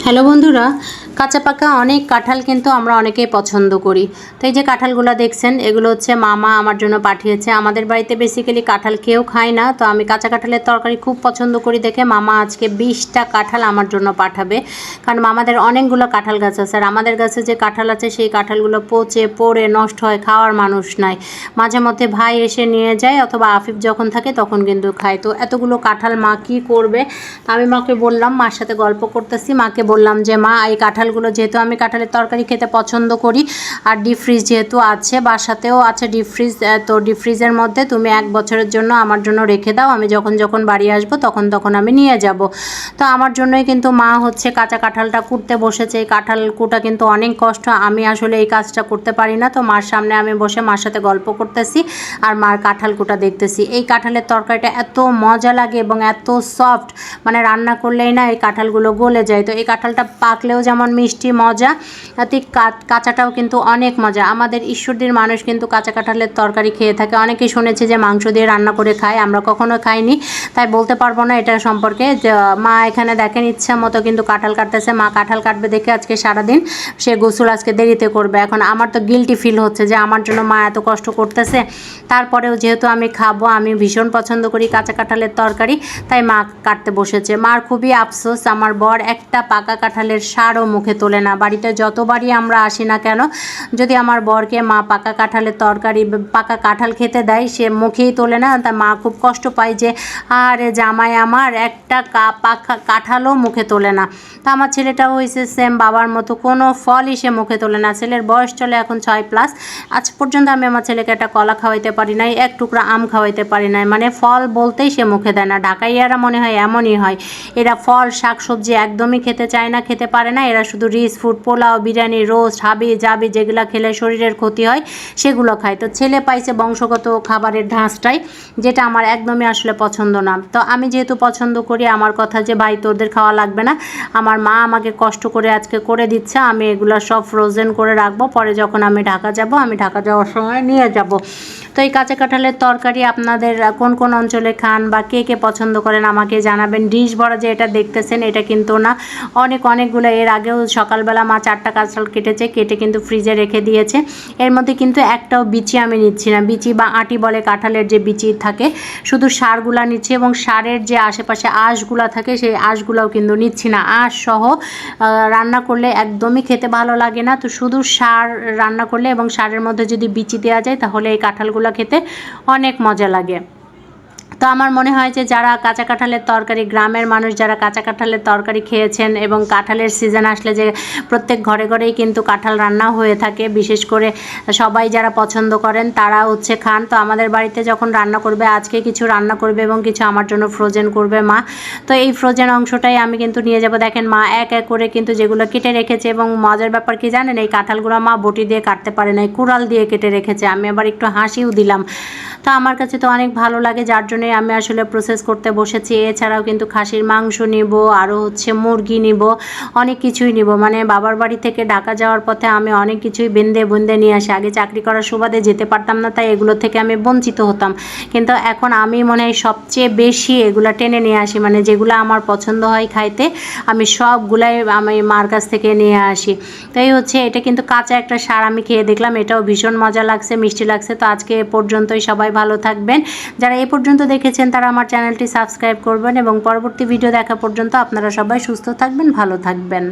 Hello বন্ধুরা, কাঁচা পাকা অনেক কাঁঠাল কিন্তু আমরা অনেকেই পছন্দ করি। তো এই যে কাঁঠালগুলো দেখছেন, এগুলো হচ্ছে মামা আমার জন্য পাঠিয়েছে। আমাদের বাড়িতে বেসিক্যালি কাঁঠাল কেউ খায় না, তো আমি কাঁচা কাঁঠালের তরকারি খুব পছন্দ করি দেখে মামা আজকে 20টা কাঁঠাল আমার জন্য পাঠাবে। কারণ মামাদের অনেকগুলো কাঁঠাল গাছ আছে, আর আমাদের গাছে যে কাঁঠাল আছে সেই কাঁঠালগুলো পচে পড়ে নষ্ট হয়, খাওয়ার মানুষ নাই। মাঝে মধ্যে ভাই এসে নিয়ে যায়, অথবা আফিফ যখন থাকে তখন কিন্তু খায়। তো এতগুলো কাঁঠাল মা কী করবে? আমি মাকে বললাম, মার সাথে গল্প করতেছি, মাকে বললাম যে মা এই কাঁঠালগুলো, যেহেতু আমি কাঁঠালের তরকারি খেতে পছন্দ করি আর ডিপ ফ্রিজ যেহেতু আছে, বাসাতেও আছে ডিপ ফ্রিজ, তো ডিপ ফ্রিজের মধ্যে তুমি 1 বছরের জন্য আমার জন্য রেখে দাও, আমি যখন যখন বাড়ি আসবো তখন আমি নিয়ে যাব। তো আমার জন্যই কিন্তু মা হচ্ছে কাঁচা কাঁঠালটা কুটতে বসেছে। এই কাঁঠাল কুটা কিন্তু অনেক কষ্ট, আমি আসলে এই কাজটা করতে পারি না। তো মার সামনে আমি বসে মার সাথে গল্প করতেছি আর মার কাঁঠাল কুটা দেখতেছি। এই কাঁঠালের তরকারিটা এত মজা লাগে এবং এত সফট, মানে রান্না করলেই না এই কাঁঠালগুলো গলে যায়। তো এই কাঁঠালটা পাকলেও যেমন মিষ্টি মজা, ঠিক কাঁচাটাও কিন্তু অনেক মজা। আমাদের ঈশ্বরদীর মানুষ কিন্তু কাঁচা কাঁঠালের তরকারি খেয়ে থাকে। অনেকেই শুনেছে যে মাংস দিয়ে রান্না করে খায়, আমরা কখনো খাইনি, তাই বলতে পারবো না এটা সম্পর্কে। মা এখানে দেখেন ইচ্ছা মতো কিন্তু কাঁঠাল কাটতেছে। মা কাঁঠাল কাটবে দেখে আজকে সারাদিন সে গোসল আজকে দেরিতে করবে। এখন আমার তো গিল্টি ফিল হচ্ছে যে আমার জন্য মা এত কষ্ট করতেছে। তারপরেও যেহেতু আমি খাবো, আমি ভীষণ পছন্দ করি কাঁচা কাঁঠালের তরকারি, তাই মা কাটতে বসেছে। মার খুবই আফসোস, আমার বর একটা পাকা কাঁঠালের সারও মুখে তোলে না। বাড়িতে যতবারই আমরা আসি না কেন, যদি আমার বরকে মা পাকা কাঁঠালের তরকারি, পাকা কাঁঠাল খেতে দেয়, সে মুখেই তোলে না। তা মা খুব কষ্ট পায় যে আরে জামাই আমার একটা পাকা কাঁঠালও মুখে তোলে না। তা আমার ছেলেটাও হয়েছে সেম বাবার মতো, কোনো ফলই সে মুখে তোলে না। ছেলের বয়স চলে এখন 6+। আজ পর্যন্ত আমি আমার ছেলেকে একটা কলা খাওয়াইতে পারি নাই, এক টুকরা আম খাওয়াইতে পারি নাই, মানে ফল বলতেই সে মুখে দেয় না। ঢাকাইয়ারা মনে হয় এমনই হয়, এরা ফল শাক সবজি একদমই খেতে চায় না, খেতে পারে না। এরা শুধু rich food, pulao, biryani, roast, হাবি জাবি যেগুলো খেলে শরীরের ক্ষতি হয় সেগুলো খায়। তো ছেলে পাইছে বংশগত খাবারের ধাঁচটাই, যেটা আমার একদমই আসলে পছন্দ না। তো আমি যেহেতু পছন্দ করি, আমার কথা যে ভাই তোদের খাওয়া লাগবে না, আমার মা আমাকে কষ্ট করে আজকে করে দিচ্ছে, আমি এগুলো সব ফ্রোজেন করে রাখবো, পরে যখন আমি ঢাকা যাব, আমি ঢাকা যাওয়ার সময় নিয়ে যাব। তো এই কাঁচা কাঁঠালের তরকারি আপনাদের কোন কোন অঞ্চলে খান বা কে কে পছন্দ করেন আমাকে জানাবেন। ডিশ ভরা যে এটা দেখতেছেন, এটা কিন্তু না, অনেকগুলো। এর আগেও সকালবেলা মা 4টা কাঁঠাল কেটে কিন্তু ফ্রিজে রেখে দিয়েছে। এর মধ্যে কিন্তু একটাও বিচি আমি নিচ্ছি না, বিচি বা আটি বলে কাঁঠালের যে বিচি থাকে, শুধু সারগুলা নিচ্ছি, এবং সারের যে আশেপাশে আঁশগুলা থাকে সেই আঁশগুলাও কিন্তু নিচ্ছি না। আঁশ সহ রান্না করলে একদমই খেতে ভালো লাগে না। তো শুধু সার রান্না করলে এবং সারের মধ্যে যদি বিচি দেওয়া যায়, তাহলে এই কাঁঠালগুলো খেতে অনেক মজা লাগে। তো আমার মনে হয় যে যারা কাঁচা কাঁঠালের তরকারি, গ্রামের মানুষ যারা কাঁচা কাঁঠালের তরকারি খেয়েছেন, এবং কাঁঠালের সিজন আসলে যে প্রত্যেক ঘরে ঘরেই কিন্তু কাঁঠাল রান্না হয়ে থাকে, বিশেষ করে সবাই যারা পছন্দ করেন তারা হচ্ছে খান। তো আমাদের বাড়িতে যখন রান্না করবে, আজকে কিছু রান্না করবে এবং কিছু আমার জন্য ফ্রোজেন করবে মা। তো এই ফ্রোজেন অংশটাই আমি কিন্তু নিয়ে যাব। দেখেন মা এক এক করে কিন্তু যেগুলো কেটে রেখেছে, এবং মজার ব্যাপার কি জানেন, এই কাঁঠালগুলো মা বটি দিয়ে কাটতে পারে না, কুড়াল দিয়ে কেটে রেখেছে। আমি আবার একটু হাসিও দিলাম। তো আমার কাছে তো অনেক ভালো লাগে, যার জন্যই আমি আসলে প্রসেস করতে বসেছি। এছাড়াও কিন্তু খাসির মাংস নিব, আরও হচ্ছে মুরগি নিব, অনেক কিছুই নিব। মানে বাবার বাড়ি থেকে ঢাকা যাওয়ার পথে আমি অনেক কিছুই বেঁধে নিয়ে আসি। আগে চাকরি করার সুবাদে যেতে পারতাম না, তাই এগুলো থেকে আমি বঞ্চিত হতাম, কিন্তু এখন আমি মনে হয় সবচেয়ে বেশি এগুলো টেনে নিয়ে আসি। মানে যেগুলো আমার পছন্দ হয় খাইতে, আমি সবগুলাই আমি মার কাছ থেকে নিয়ে আসি। তাই হচ্ছে এটা কিন্তু কাঁচা একটা সার আমি খেয়ে দেখলাম, এটাও ভীষণ মজা লাগছে, মিষ্টি লাগছে। তো আজকে এ পর্যন্তই, সবাই ভালো থাকবেন। যারা এই পর্যন্ত দেখেছেন তারা আমার চ্যানেলটি সাবস্ক্রাইব করবেন, এবং পরবর্তী ভিডিও দেখা পর্যন্ত আপনারা সবাই সুস্থ থাকবেন, ভালো থাকবেন।